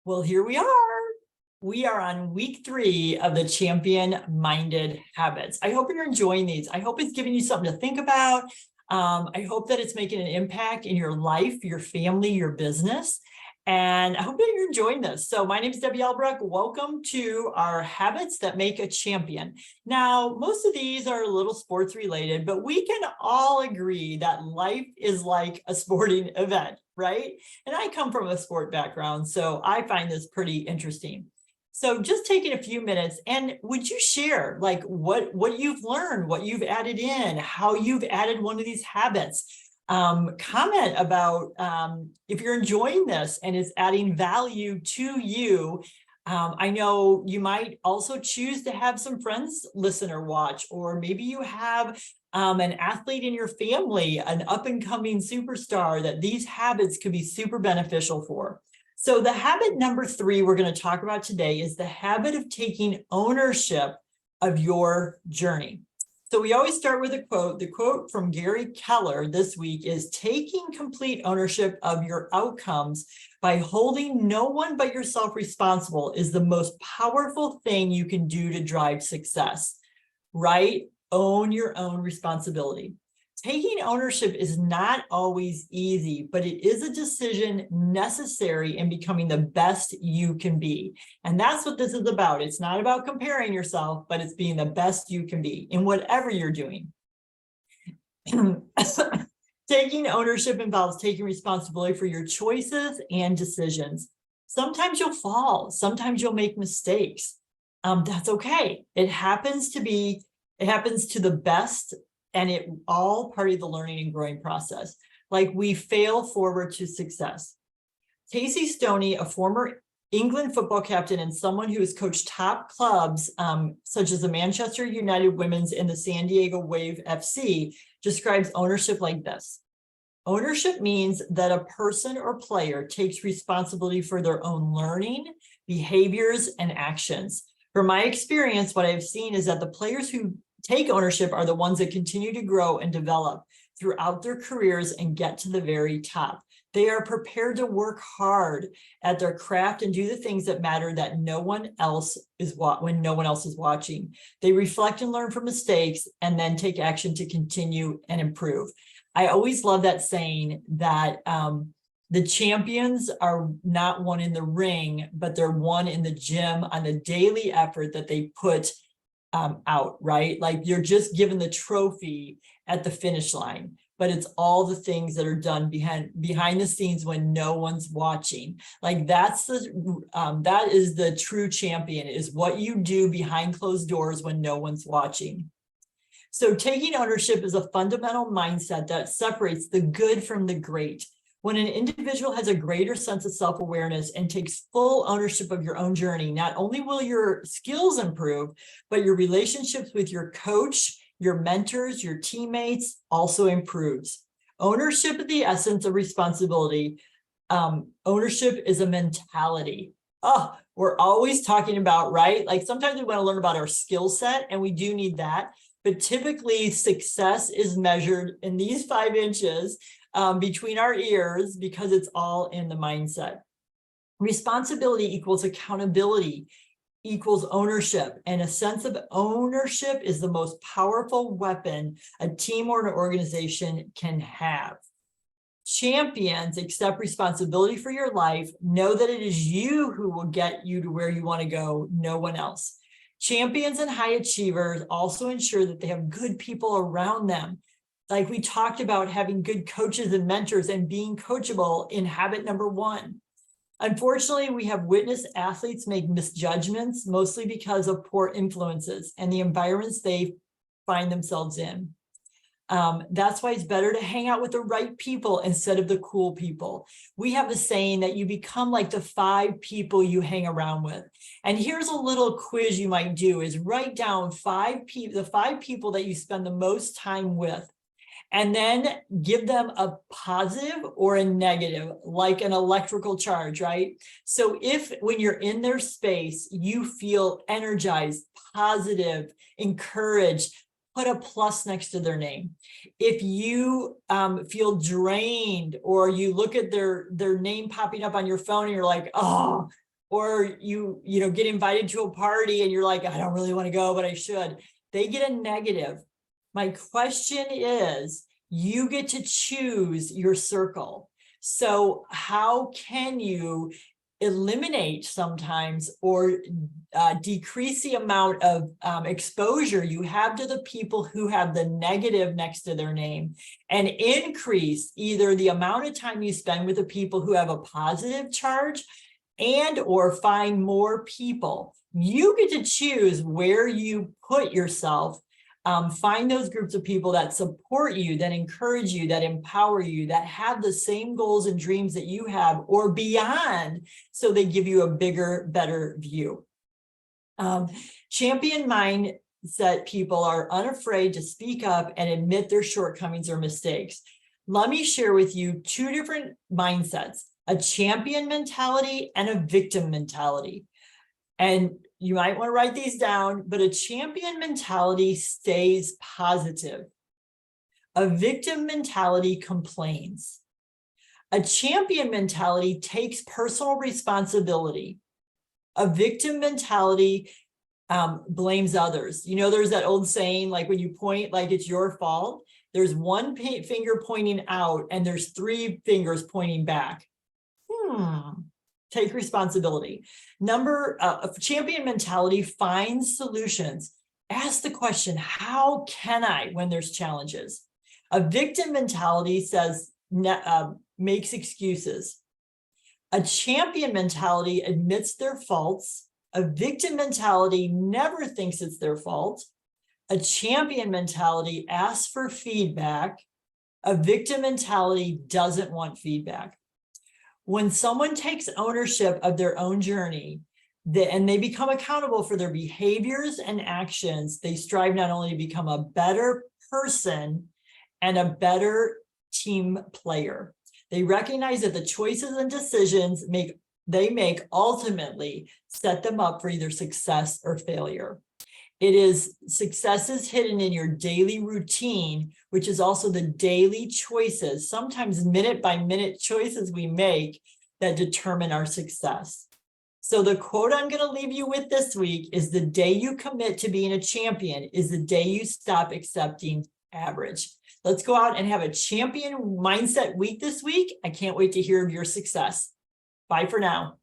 Well, here we are. We are on week 3 of the Champion-Minded Habits. I hope you're enjoying these. I hope it's giving you something to think about. I hope that it's making an impact in your life, your family, your business. And I hope that you're enjoying this. So my name is Debbie Albrecht. Welcome to our Habits That Make a Champion. Now, most of these are a little sports related, but we can all agree that life is like a sporting event, right? And I come from a sport background, so I find this pretty interesting. So just taking a few minutes, and would you share like what you've learned, what you've added in, how you've added one of these habits? Comment about if you're enjoying this and it's adding value to you. I know you might also choose to have some friends listen or watch, or maybe you have an athlete in your family, an up-and-coming superstar that these habits could be super beneficial for. So the habit number 3 we're going to talk about today is the habit of taking ownership of your journey. So we always start with a quote. The quote from Gary Keller this week is, taking complete ownership of your outcomes by holding no one but yourself responsible is the most powerful thing you can do to drive success, right? Own your own responsibility. Taking ownership is not always easy, but it is a decision necessary in becoming the best you can be. And that's what this is about. It's not about comparing yourself, but it's being the best you can be in whatever you're doing. Taking ownership involves taking responsibility for your choices and decisions. Sometimes you'll fall. Sometimes you'll make mistakes. That's okay. It happens to the best, and it all part of the learning and growing process. Like, we fail forward to success. Casey Stoney, a former England football captain and someone who has coached top clubs such as the Manchester United Women's and the San Diego Wave FC, describes ownership like this. Ownership means that a person or player takes responsibility for their own learning, behaviors, and actions. From my experience, what I've seen is that the players who take ownership are the ones that continue to grow and develop throughout their careers and get to the very top. They are prepared to work hard at their craft and do the things that matter that when no one else is watching. They reflect and learn from mistakes and then take action to continue and improve. I always love that saying that the champions are not one in the ring, but they're one in the gym on the daily effort that they put out, right? Like, you're just given the trophy at the finish line, but it's all the things that are done behind the scenes when no one's watching. Like, that is the true champion, is what you do behind closed doors when no one's watching. So taking ownership is a fundamental mindset that separates the good from the great. When an individual has a greater sense of self-awareness and takes full ownership of your own journey, not only will your skills improve, but your relationships with your coach, your mentors, your teammates also improves. Ownership is the essence of responsibility. Ownership is a mentality. Oh, we're always talking about, right? Like, sometimes we want to learn about our skill set, and we do need that. But typically, success is measured in these 5 inches between our ears, because it's all in the mindset. Responsibility equals accountability equals ownership, and a sense of ownership is the most powerful weapon a team or an organization can have. Champions accept responsibility for your life, know that it is you who will get you to where you want to go, no one else. Champions and high achievers also ensure that they have good people around them. Like we talked about, having good coaches and mentors and being coachable in habit number 1. Unfortunately, we have witnessed athletes make misjudgments, mostly because of poor influences and the environments they find themselves in. That's why it's better to hang out with the right people instead of the cool people. We have a saying that you become like the 5 people you hang around with. And here's a little quiz you might do, is write down the 5 people that you spend the most time with, and then give them a positive or a negative, like an electrical charge, right? So if when you're in their space, you feel energized, positive, encouraged, put a plus next to their name. If you feel drained, or you look at their name popping up on your phone and you're like, oh, or you get invited to a party and you're like, I don't really want to go, but I should. They get a negative. My question is, you get to choose your circle. So how can you eliminate sometimes or decrease the amount of exposure you have to the people who have the negative next to their name, and increase either the amount of time you spend with the people who have a positive charge, and or find more people. You get to choose where you put yourself. Find those groups of people that support you, that encourage you, that empower you, that have the same goals and dreams that you have or beyond, so they give you a bigger, better view. Champion mindset people are unafraid to speak up and admit their shortcomings or mistakes. Let me share with you two different mindsets: a champion mentality and a victim mentality. And you might want to write these down, but a champion mentality stays positive. A victim mentality complains. A champion mentality takes personal responsibility. A victim mentality blames others. There's that old saying, like when you point like it's your fault, there's one finger pointing out and there's three fingers pointing back. Take responsibility. A champion mentality finds solutions. Ask the question, how can I, when there's challenges? A victim mentality says, makes excuses. A champion mentality admits their faults. A victim mentality never thinks it's their fault. A champion mentality asks for feedback. A victim mentality doesn't want feedback. When someone takes ownership of their own journey and they become accountable for their behaviors and actions, they strive not only to become a better person and a better team player. They recognize that the choices and decisions they make ultimately set them up for either success or failure. Success is hidden in your daily routine, which is also the daily choices, sometimes minute by minute choices we make that determine our success. So the quote I'm going to leave you with this week is: the day you commit to being a champion is the day you stop accepting average. Let's go out and have a champion mindset week this week. I can't wait to hear of your success. Bye for now.